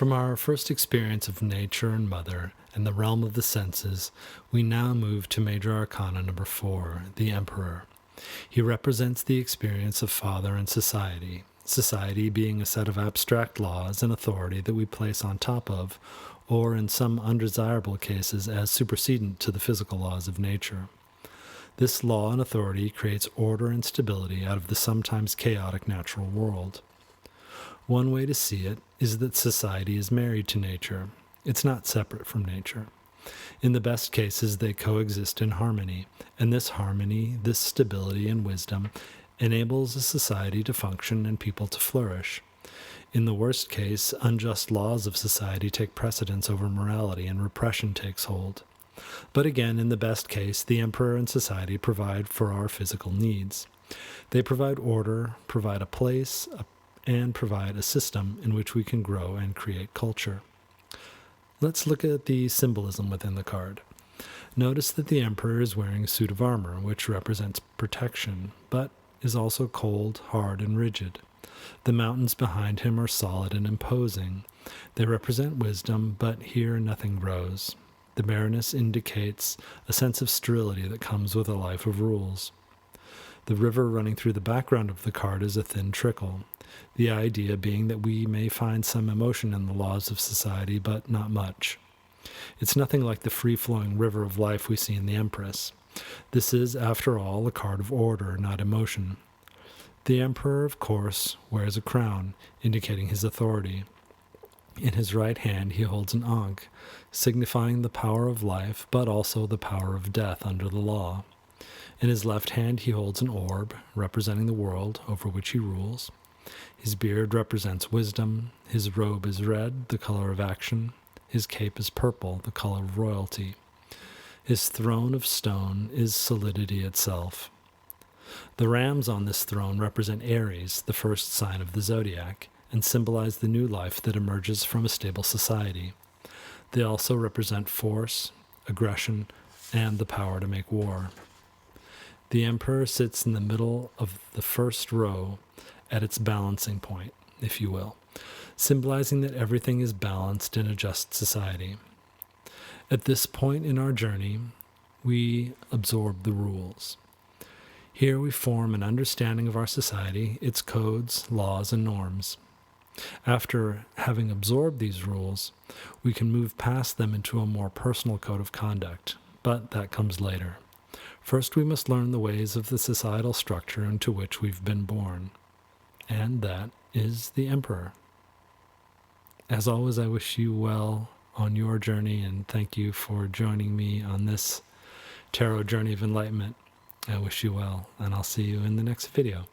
From our first experience of nature and mother and the realm of the senses, we now move to Major Arcana number 4, the Emperor. He represents the experience of father and society, society being a set of abstract laws and authority that we place on top of, or in some undesirable cases as supersedent to the physical laws of nature. This law and authority creates order and stability out of the sometimes chaotic natural world. One way to see it is that society is married to nature. It's not separate from nature. In the best cases, they coexist in harmony, and this harmony, this stability and wisdom, enables a society to function and people to flourish. In the worst case, unjust laws of society take precedence over morality and repression takes hold. But again, in the best case, the emperor and society provide for our physical needs. They provide order, provide a place, and provide a system in which we can grow and create culture. Let's look at the symbolism within the card. Notice that the emperor is wearing a suit of armor, which represents protection, but is also cold, hard, and rigid. The mountains behind him are solid and imposing. They represent wisdom, but here nothing grows. The bareness indicates a sense of sterility that comes with a life of rules. The river running through the background of the card is a thin trickle, the idea being that we may find some emotion in the laws of society, but not much. It's nothing like the free-flowing river of life we see in the Empress. This is, after all, a card of order, not emotion. The Emperor, of course, wears a crown, indicating his authority. In his right hand he holds an ankh, signifying the power of life, but also the power of death under the law. In his left hand he holds an orb, representing the world over which he rules. His beard represents wisdom, his robe is red, the color of action, his cape is purple, the color of royalty. His throne of stone is solidity itself. The rams on this throne represent Aries, the first sign of the zodiac, and symbolize the new life that emerges from a stable society. They also represent force, aggression, and the power to make war. The emperor sits in the middle of the first row at its balancing point, if you will, symbolizing that everything is balanced in a just society. At this point in our journey, we absorb the rules. Here we form an understanding of our society, its codes, laws, and norms. After having absorbed these rules, we can move past them into a more personal code of conduct, but that comes later. First, we must learn the ways of the societal structure into which we've been born, and that is the Emperor. As always, I wish you well on your journey, and thank you for joining me on this tarot journey of enlightenment. I wish you well, and I'll see you in the next video.